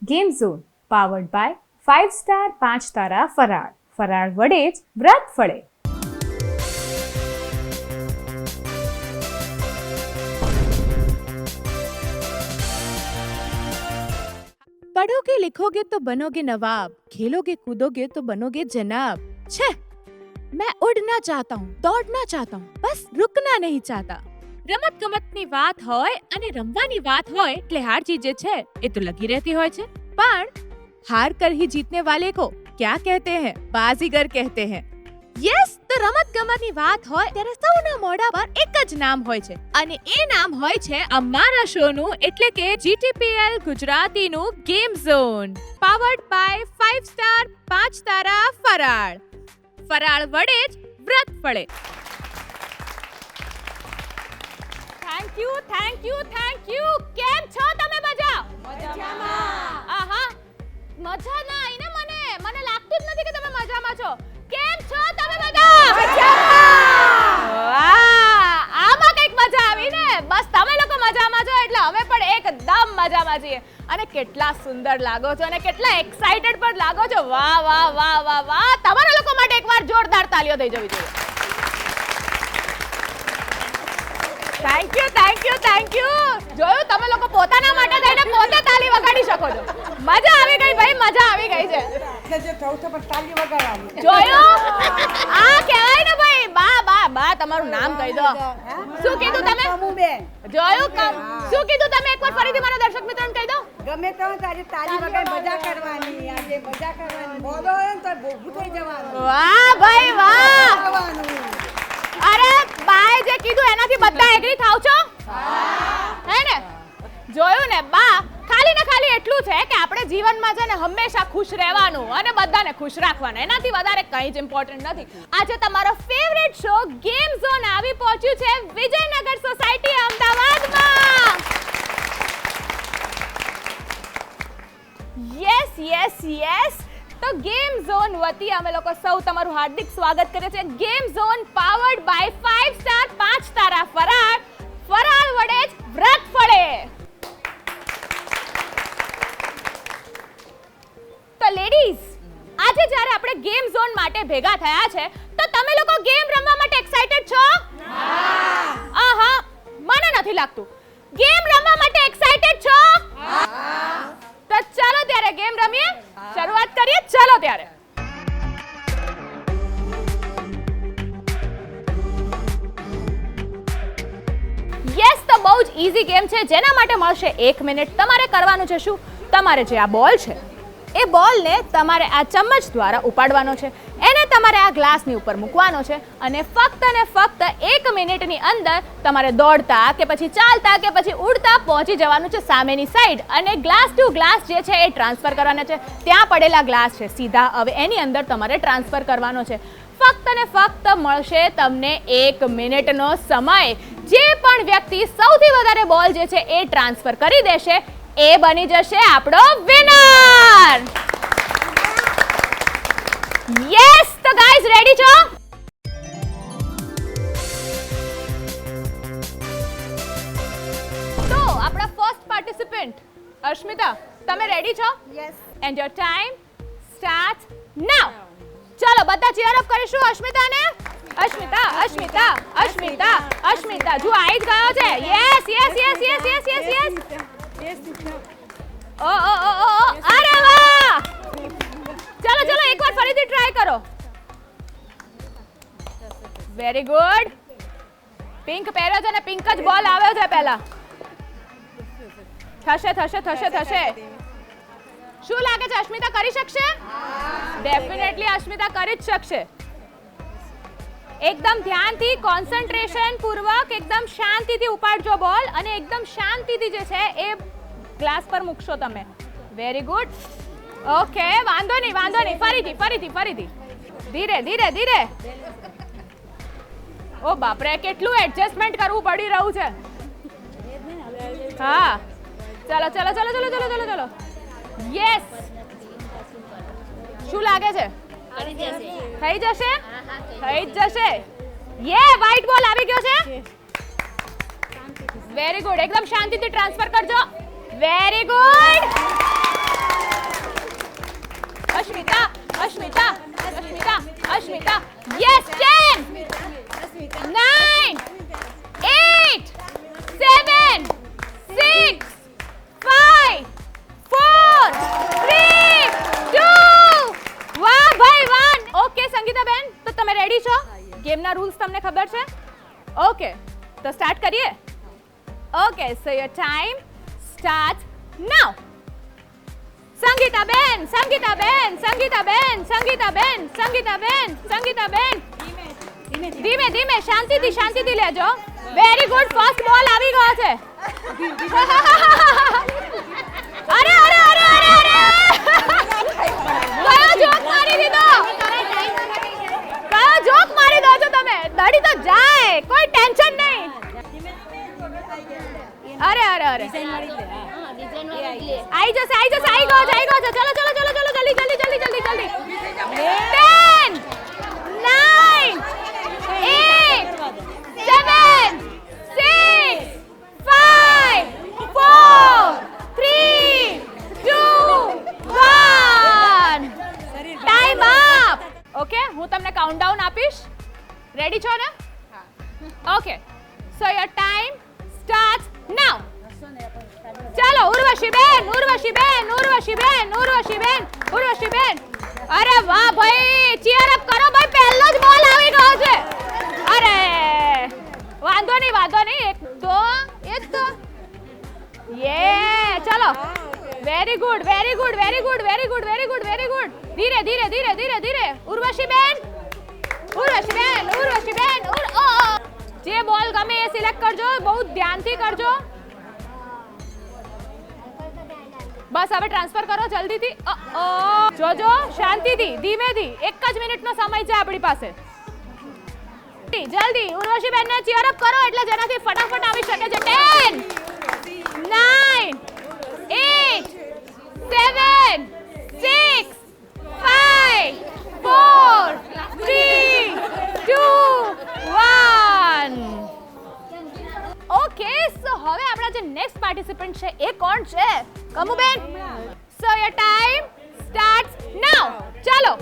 Game zone powered by 5 star 5 તારા ફરાળ. ફરાળ વડે જ વ્રત ફળે. पढ़ोगे लिखोगे तो बनोगे नवाब, खेलोगे कूदोगे तो बनोगे जनाब. छे, मैं उड़ना चाहता हूँ, दौड़ना चाहता हूँ, बस रुकना नहीं चाहता. રમત ગમતની વાત હોય અને રમવાની વાત હોય એટલે હાર જીત જે છે એ તો લગી રહેતી હોય છે, પણ હાર કર ही जीतने वाले को क्या कहते हैं? बाजीगर कहते हैं. યસ, તો રમત ગમતની વાત હોય ત્યારે સૌના મોઢા પર એક જ નામ હોય છે અને એ નામ હોય છે અમારા શોનું, એટલે કે GTPL ગુજરાતીનું game zone, powered by 5 star 5 તારા ફરાળ. ફરાળ વડે જ વ્રત ફળે. Thank you. કેમ છો તમે બધા? મજામાં. આહા, મજા ના આવી ને મને લાગતું જ નથી કે તમે મજામાં છો. કેમ છો તમે બધા? મજામાં. આમાં કઈક મજા આવી ને. બસ તમે લોકો મજામાં છો એટલે અમે પણ એકદમ મજામાં છીએ. અને કેટલા સુંદર લાગો છો અને કેટલા એક્સાઇટેડ પણ લાગો છો. વાહ વાહ વાહ વાહ વાહ. તમારા લોકો માટે એકવાર જોરદાર તાળીઓ થઈ જવી જોઈએ. Thank you. જોયું, તમે લોકો પોતાના માટે થઈને પોતે તાળી વગાડી શકો છો. મજા આવી ગઈ ભાઈ, મજા આવી ગઈ છે. જોયું, આ કહેવાય ને ભાઈ. બા તમારું નામ કહી દો. શું કીધું તમે? જોયું, શું કીધું તમે? એકવાર ફરીથી મારા દર્શક મિત્રોને કહી દો. ગમે તો તારી તાળી વગાડી મજા કરવાની. આજે મજા કરવાની. બોલો એમ તો ભૂખું થઈ જવાનું. વાહ ભાઈ વાહ. અરે બાએ જે કીધું એનાથી બધા એગ્રી થાવ છો? હે ને? જોયું ને બા, ખાલી ને ખાલી એટલું છે કે આપણે જીવનમાં છે ને હંમેશા ખુશ રહેવાનું અને બધાને ખુશ રાખવાના. એનાથી વધારે કંઈ જ ઇમ્પોર્ટન્ટ નથી. આજે તમારો ફેવરેટ શો ગેમ ઝોન આવી પહોંચ્યું છે વિજયનગર સોસાયટી અમદાવાદમાં. યસ. તો ગેમ ઝોન વતી અમે લોકો સૌ તમારું હાર્દિક સ્વાગત કરીએ છીએ. Game zone powered by 5 star 5 તારા ફરાળ. ફરાળ વડે જ વ્રત ફળે. તો લેડીઝ, આજે જ્યારે આપણે ગેમ ઝોન માટે ભેગા થયા છે તો તમે લોકો ગેમ રમવા માટે એક્સાઇટેડ છો? આહા, મને નથી લાગતું. ગેમ રમવા માટે એક્સાઇટેડ છો? તો ચાલો ત્યારે ગેમ રમીએ. શરૂઆત કરીએ. ચાલો ત્યારે. યસ, તો બહુ જ ઈઝી ગેમ છે જેના માટે મળશે 1 મિનિટ. તમારે કરવાનું છે શું? તમારે જે આ બોલ છે એ બોલને તમારે આ ચમચ દ્વારા ઉપાડવાનો છે. એને તમારે આ ગ્લાસની ઉપર મૂકવાનો છે અને ફક્ત ને ફક્ત 1 મિનિટની અંદર તમારે દોડતા કે પછી ચાલતા કે પછી ઉડતા પહોંચી જવાનું છે સામેની સાઈડ અને ગ્લાસ ટુ ગ્લાસ જે છે એ ટ્રાન્સફર કરવાના છે. ત્યાં પડેલા ગ્લાસ છે સીધા હવે એની અંદર તમારે ટ્રાન્સફર કરવાનો છે. ફક્ત ને ફક્ત મળશે તમને 1 મિનિટનો સમય. જે પણ વ્યક્તિ સૌથી વધારે બોલ જે છે એ ટ્રાન્સફર કરી દેશે એ બની જશે આપણો વિનર. યસ, તો ગાઈઝ રેડી છો? તો આપણા ફર્સ્ટ પાર્ટિસિપન્ટ અશ્મિતા, તમે રેડી છો? Yes. And your time start now. ચાલો બધા ચીયર અપ કરીશું અશ્મિતાને. અશ્મિતા જો આવી જ ગયો છે. યસ. ઓ અરે વાહ. ચલો એકવાર ફરીથી ટ્રાય કરો. Very good. પિંક પહેર્યો છે ને પિંક જ બોલ આવ્યો છે પહેલા. થશે. શું લાગે છે અશ્મિતા કરી શકશે? ડેફિનેટલી અશ્મિતા કરી જ શકશે. એકદમ ધ્યાનથી, કોન્સન્ટ્રેશન પૂર્વક, એકદમ શાંતિથી ઉપાડજો બોલ અને એકદમ શાંતિથી જે છે એ ગ્લાસ પર મૂકશો તમે. Very good. ઓકે, વાંધો નહીં. ફરીથી. ધીરે. ઓ બાપરે, કેટલું એડજસ્ટમેન્ટ કરવું પડી રહ્યું છે. હા, ચલો. યસ. શું લાગે છે? થઈ જશે. યે, વ્હાઈટ બોલ આવી ગયો છે. Very good. એકદમ શાંતિથી ટ્રાન્સફર કરજો. Very good. ગેમના રૂલ્સ તમને ખબર છે? ઓકે, તો સ્ટાર્ટ કરીએ. Okay, so your time start now. સંગીતાબેન, સંગીતાબેન, સંગીતાબેન, સંગીતાબેન, સંગીતાબેન, સંગીતાબેન. ધીમે ધીમે, શાંતિથી શાંતિથી લેજો. વેરી ગુડ, ફર્સ્ટ બોલ આવી ગયો છે. અરે અરે અરે અરે અરે, કયો જોક મારી દીધો? કયો જોક મારી દો છો તમે? દડી તો જાય, કોઈ ટેન્શન નહીં. અરે અરે અરે, આઈ જશે આઈ જશે, આઈ ગયો છે, આઈ ગયો છે. ચલો ચલો ચલો ચલો, જલ્દી જલ્દી જલ્દી જલ્દી જલ્દી. 10 9 8 7 6 5 4 3 2 1. Time up. ઓકે, હું તમને કાઉન્ટડાઉન આપીશ. રેડી છો ને? Okay, so your time start now. ચાલો ઉર્વશીબેન, ઉર્વશીબેન, ઉર્વશીબેન, ઉર્વશીબેન, ઉર્વશીબેન. અરે વાહ ભાઈ, ચીયર અપ કરો ભાઈ, પહેલો જ બોલ આવી ગયો છે. અરે વાંધો નહીં, વાંધો નહીં. એક તો યે, ચલો. Very good, very good, very good, very good, very good, very good. ધીરે ધીરે ધીરે ધીરે ધીરે. ઉર્વશીબેન, ઉર્વશીબેન, ઉર્વશીબેન. જે બોલ ગમે એ સિલેક્ટ કરજો, બહુ ધ્યાનથી કરજો. બસ હવે ટ્રાન્સફર કરો જલ્દીથી. જોજો, શાંતિથી, ધીમેથી. 1 જ મિનિટનો સમય છે આપણી પાસે. જલ્દી ઉર્વશીબેનને ચીયર અપ કરો, એટલે જેનાથી ફટાફટ આવી શકે છે. 10 9 8 7 6 5 4 3 2 1. ઓકે, સો હવે આપણા જે નેક્સ્ટ પાર્ટિસિપન્ટ છે એ કોણ છે? કમુબેન, સો યોર ટાઈમ સ્ટાર્ટ્સ નાઉ. ચાલો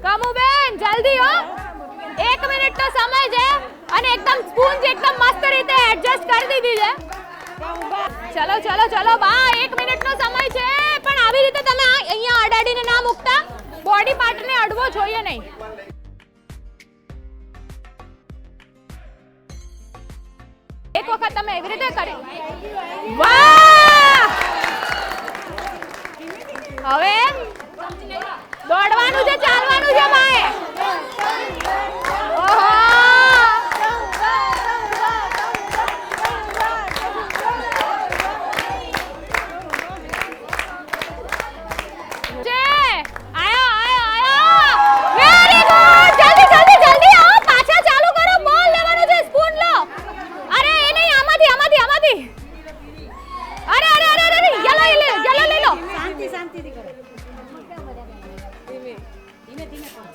કમુબેન, જલ્દી હો. 1 મિનિટનો સમય છે અને એકદમ સ્પૂન એકદમ મસ્ત રીતે એડજસ્ટ કરી દીધી છે. ચલો ચલો ચલો બા, 1 મિનિટનો સમય છે, પણ આવી રીતે તમે અહીંયા અડાડીને ના મૂકતા. બોડી પાર્ટને અડવો જોઈએ નહીં. એક વખત તમે એવી રીતે કરી. વાહ! હવે દોડવાનું છે, ચાલવાનું છે ભાઈ. ઓહો!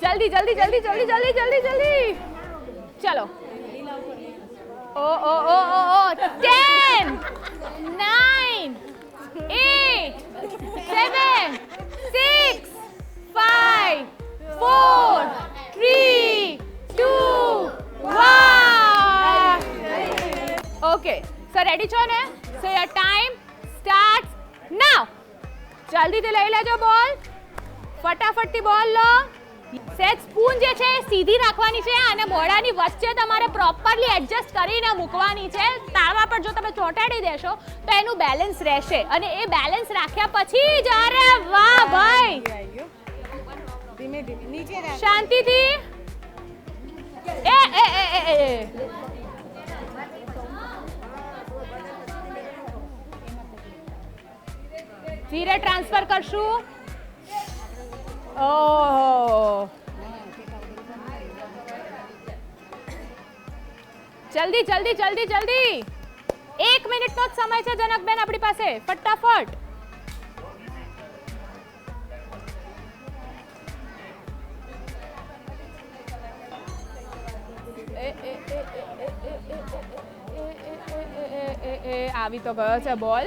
जल्दी जल्दी जल्दी जल्दी जल्दी जल्दी जल्दी चलो. ओ ओ ओ ओ ओ 10 9 8 7 6 5 4 3 2 1. ઓકે, સો રેડી છો ને? સો યોર ટાઈમ સ્ટાર્ટ્સ નાઉ. જલ્દીથી લઈ લેજો બોલ, ફટાફટથી બોલ લો. સેજ સ્પૂન જે છે સીધી રાખવાની છે અને મોઢાની વચ્ચે તમારે પ્રોપરલી એડજસ્ટ કરીને મૂકવાની છે. તાળવા પર જો તમે ચોંટાડી દેશો તો એનું બેલેન્સ રહેશે, અને એ બેલેન્સ રાખ્યા પછી જ. અરે વાહ ભાઈ, ધીમે ધીમે નીચે રાખ. શાંતિથી. એ એ એ એ ધીરે ટ્રાન્સફર કરશું. ઓહો, જલ્દી જલ્દી જલ્દી જલ્દી. 1 મિનિટનો જ સમય છે જનકબેન આપણી પાસે, ફટાફટ. આવી તો ગયો છે બોલ.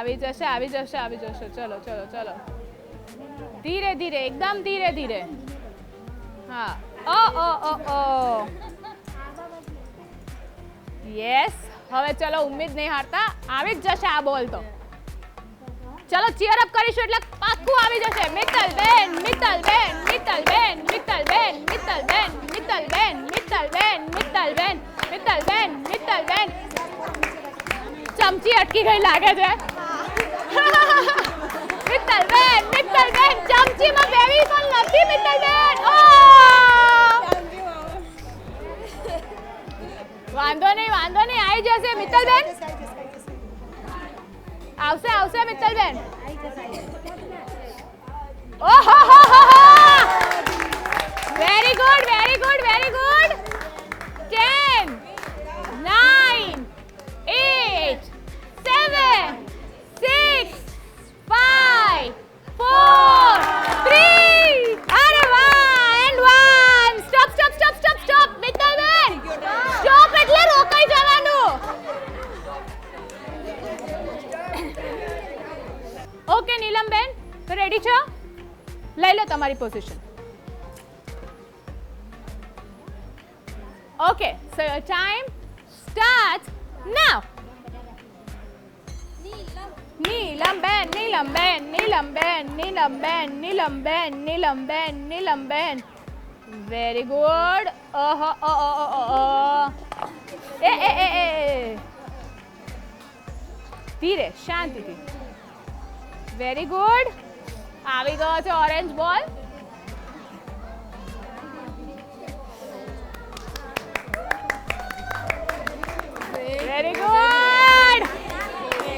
આવી જશે. ચલો ધીરે ધીરે, એકદમ ધીરે ધીરે. હા, ઓ યસ. હવે ચલો, ઉમ્મીદ નહીં હારતા, આવી જ જશે આ બોલ તો. ચલો ચીયર અપ કરીશું એટલે પાક્કું આવી જશે. મિત્તલબેન. ચમચી અટકી ગઈ લાગે છે. મિત્તલબેન, ચમચીમાં બેબી પણ નથી. મિત્તલબેન, વાંધો નહીં, આવી જશે મિત્તલબેન. આવશે મિત્તલબેન. ઓહો, વેરી ગુડ. 10, 9, 8, 7, 6, 5, 4, 3. અરે વાહ, and 1. સ્ટોપ. મિત્તલબેન, સ્ટોપ એટલે રોકાઈ જવાનું. ઓકે નીલમબેન, રેડી છો? લઈ લો તમારી position. Okay, so your time start now. નીલમબેન. Very good. એ ધીરે, શાંતિથી. Very good. આવી ગયો છે ઓરેન્જ બોલ. Very good.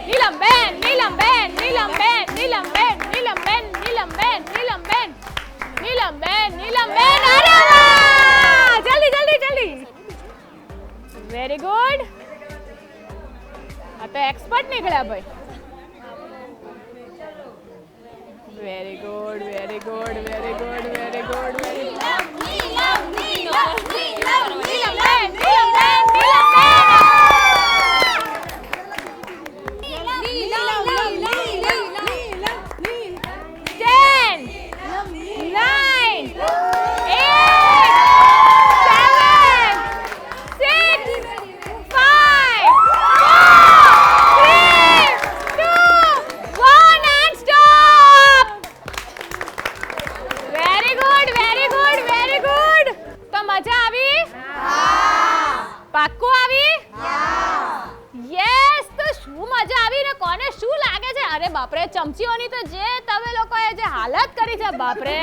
નીલમબેન. અરે વાહ, જલ્દી. Very good. આ તો એક્સપર્ટ નીકળ્યા ભાઈ. Very good. પાક્કું આવી? યસ. તો શું મજા આવી ને કોને શું લાગે છે? અરે બાપરે, ચમચીઓની તો જે તમે લોકોએ જે હાલત કરી છે બાપરે.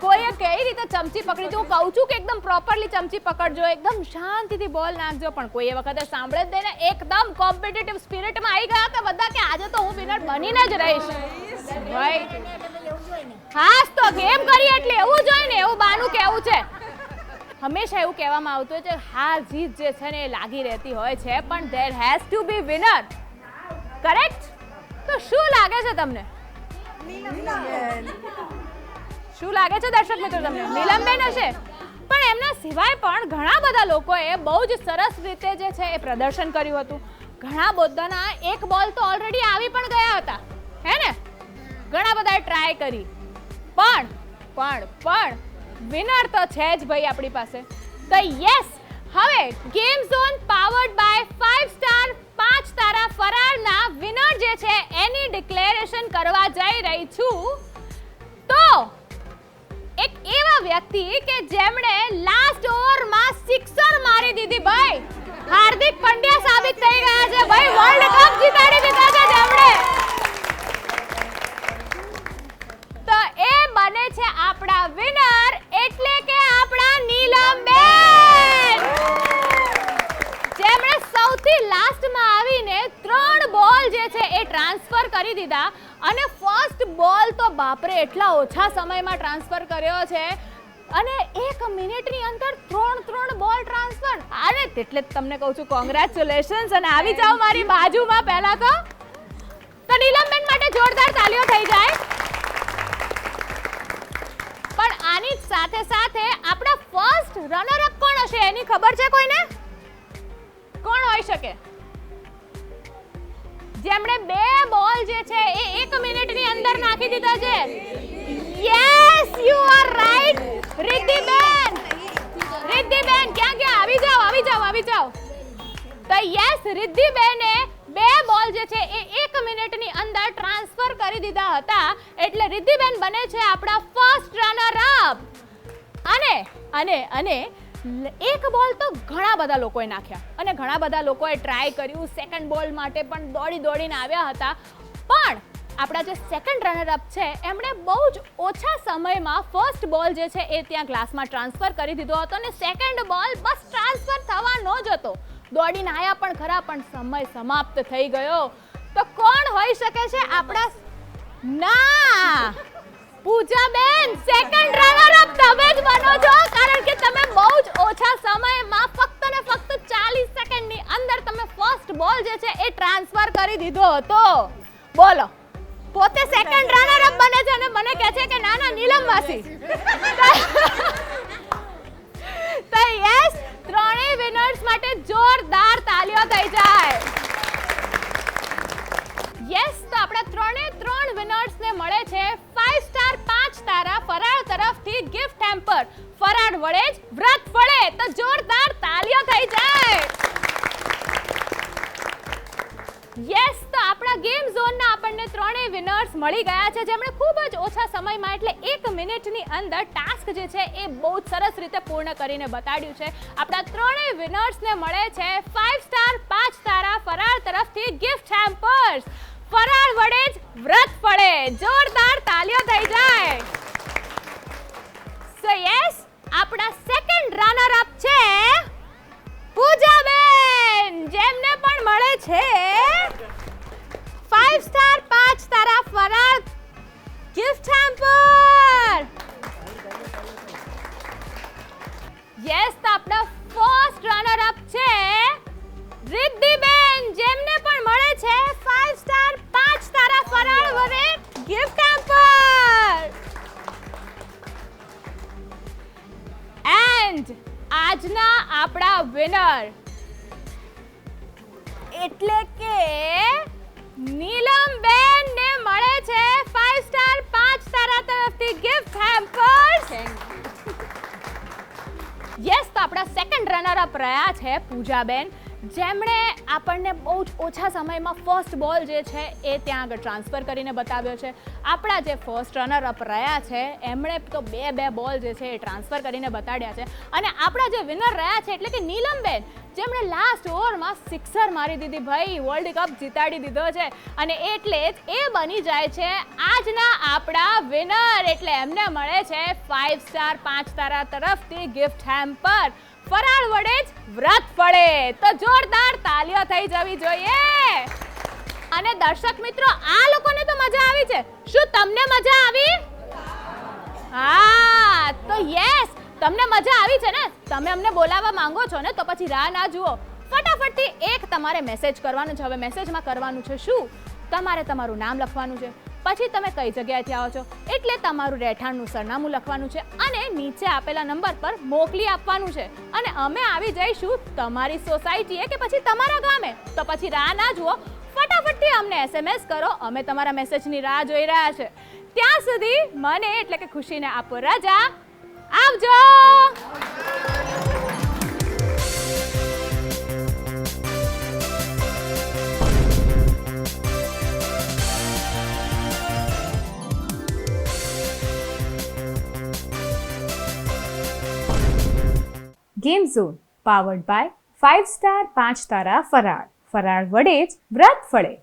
કોઈએ કઈ રીતે ચમચી પકડી છે? હું કહું છું કે એકદમ પ્રોપરલી ચમચી પકડજો, એકદમ શાંતિથી બોલ નાખજો, પણ કોઈ વખતે સાંભળે જ નહીં ને. એકદમ કોમ્પિટિટિવ સ્પિરિટમાં આવી ગયા હતા બધા કે આજે તો હું વિનર બનીને જ રહીશ ભાઈ. હાસ તો ગેમ કરી એટલે એવું જોઈએ ને, એવું બાનું કેવું છે. હંમેશા એવું કહેવામાં આવતું હોય છે હાર જીત જે છે ને એ લાગી રહેતી હોય છે, પણ there has to be winner. Correct? તો શું લાગે છે તમને? શું લાગે છે દર્શક મિત્રો તમને? નીલમબેન હશે. પણ એમના સિવાય પણ ઘણા બધા લોકોએ બહુ જ સરસ રીતે જે છે એ પ્રદર્શન કર્યું હતું. ઘણા બધાના એક બોલ તો ઓલરેડી આવી પણ ગયા હતા, હે ને? ઘણા બધાએ ટ્રાય કરી, પણ વિનર તો છે જ ભાઈ આપણી પાસે. તો યસ, હવે game zone powered by 5 star 5 તારા ફરાળના વિનર જે છે એની ડિક્લેરેશન કરવા જઈ રહી છું. તો એક એવા વ્યક્તિ કે જેમણે લાસ્ટ ઓવરમાં સિક્સર મારી દીધી ભાઈ, હાર્દિક પંડ્યા સાબિત થઈ ગયા છે ભાઈ. વર્લ્ડ કપ જીતાડી દીધા છે જેમણે. તો એ બને છે આપણા વિનર, એટલે કે આપણા નીલમબેન, જેમણે સૌથી લાસ્ટમાં આવીને 3 બોલ જે છે એ ટ્રાન્સફર કરી દીધા. અને ફર્સ્ટ બોલ તો બાપરે એટલા ઓછા સમયમાં ટ્રાન્સફર કર્યો છે, અને 1 મિનિટની અંદર 3 બોલ ટ્રાન્સફર. અરે એટલે જ તમને કહું છું કોંગ્રેચ્યુલેશન્સ. અને આવી જાઓ મારી બાજુમાં પહેલા તો નીલમબેન માટે જોરદાર તાલીઓ થઈ જાય. પણ આની સાથે સાથે આપણા ફર્સ્ટ રનર અપ કોણ હશે એની ખબર છે કોઈને? કોણ હોઈ શકે? જેમણે 2 બોલ જે છે એ 1 મિનિટની અંદર નાખી દીધા છે? Yes, you are right રિદ્ધિબેન. રિદ્ધિબેન ક્યાં ગયા? આવી જાઓ. તો યસ, રિદ્ધિબેને 2 બોલ જે છે એ 1 મિનિટની અંદર ટ્રાન્સફર કરી દીધા હતા, એટલે રિદ્ધિબેન બને છે આપણા ફર્સ્ટ રનર અપ. અને એક બોલ તો ઘણા બધા લોકોએ નાખ્યા અને ઘણા બધા લોકોએ ટ્રાય કર્યું, સેકન્ડ બોલ માટે પણ દોડીને આવ્યા હતા, પણ આપણા જે સેકન્ડ રનર અપ છે એમણે બહુ જ ઓછા સમયમાં ફર્સ્ટ બોલ જે છે એ ત્યાં ગ્લાસમાં ટ્રાન્સફર કરી દીધો હતો અને સેકન્ડ બોલ બસ ટ્રાન્સફર થવાનો જ હતો. દોડીને આવ્યા પણ ખરા, પણ સમય સમાપ્ત થઈ ગયો. તો કોણ હોઈ શકે છે આપણા? ના, પૂજાબેન, સેકન્ડ રનર અપ તમે જ બનો છો, કારણ કે તમે બહુ જ ઓછા સમયમાં ફક્ત ને ફક્ત 40 સેકન્ડની અંદર તમે ફર્સ્ટ બોલ જે છે એ ટ્રાન્સફર કરી દીધો હતો. બોલો, પોતે સેકન્ડ રનર અપ બને છે અને મને કહે છે કે ના નીલમ માસી. તો યસ, ત્રણેય વિનર્સ માટે જોરદાર તાળીઓ થઈ જાય. યસ, તો આપણા 3 વિનર્સને મળે છે 5 સ્ટાર 5 તારા ફરાળ તરફથી ગિફ્ટ હેમ્પર. ફરાળ વડે જ વ્રત ફળે, તો જોરદાર તાળીઓ થઈ જાય. યસ, તો આપણા ગેમ ઝોનના આપણને 3 વિનર્સ મળી ગયા છે, જેમણે ખૂબ જ ઓછા સમયમાં એટલે 1 મિનિટની અંદર ટાસ્ક જે છે એ બહુ જ સરસ રીતે પૂર્ણ કરીને બતાડ્યું છે. આપણા 3 વિનર્સને મળે છે 5 સ્ટાર 5 તારા ફરાળ તરફથી ગિફ્ટ હેમ્પર્સ. ફરાળ વડે જ વ્રત ફળે, જોરદાર તાળીઓ થઈ જાય. સો યસ, આપણા સેકન્ડ રનર અપ છે પૂજાબેન, જેમને પણ મળે છે 5 સ્ટાર 5 તારા ફરાળ ગિફ્ટ હેમ્પર. યસ, તો આપણા ફર્સ્ટ રનર અપ છે રિદ્ધિબેન, જેમને પણ મળે છે 5 સ્ટાર 5 તારા ફરાળ વડે ગિફ્ટ હેમ્પર. એન્ડ આજના આપણા વિનર એટલે કે નીલમબેન ને મળે છે 5 સ્ટાર 5 તારા તરફથી ગિફ્ટ હેમ્પર્સ. યસ, તો આપણા સેકન્ડ રનર અપ રહ્યા છે પૂજાબેન, જેમણે આપણને બહુ જ ઓછા સમયમાં ફર્સ્ટ બોલ જે છે એ ત્યાં આગળ ટ્રાન્સફર કરીને બતાવ્યો છે. આપણા જે ફર્સ્ટ રનર અપ રહ્યા છે એમણે તો 2 બોલ જે છે એ ટ્રાન્સફર કરીને બતાડ્યા છે. અને આપણા જે વિનર રહ્યા છે એટલે કે નીલમબેન, જેમણે લાસ્ટ ઓવરમાં સિક્સર મારી દીધી, ભાઈ વર્લ્ડ કપ જીતાડી દીધો છે, અને એટલે જ એ બની જાય છે આજના આપણા વિનર. એટલે એમને મળે છે 5 સ્ટાર 5 તારા તરફથી ગિફ્ટ હેમ્પર. ફરાળ વડે જ વ્રત ફળે, તો જોરદાર તાળીઓ થઈ જવી જોઈએ. અને દર્શક મિત્રો, આ લોકોને તો મજા આવી છે, શું તમને મજા આવી? હા, તો યસ, તમને મજા આવી છે ને? તમે અમને બોલાવવા માંગો છો ને? તો પછી રાહ ના જુઓ, ફટાફટથી એક તમારે મેસેજ કરવાનો છે. હવે મેસેજમાં કરવાનું છે શું? તમારે તમારું નામ લખવાનું છે, પછી તમે કઈ જગ્યાએથી આવો છો એટલે તમારું રહેઠાણનું સરનામું લખવાનું છે, અને નીચે આપેલા નંબર પર મોકલી આપવાનું છે. અને અમે આવી જઈશું તમારી સોસાયટીએ કે પછી તમારા ગામે. તો પછી રાહ ના જુઓ, ફટાફટથી અમને SMS કરો, અમે તમારા મેસેજની રાહ જોઈ રહ્યા છે. ત્યાં સુધી મને એટલે કે ખુશીને આપો રજા. આવજો. Game zone powered by 5 star 5 તારા ફરાળ. ફરાળ વડે જ વ્રત ફળે.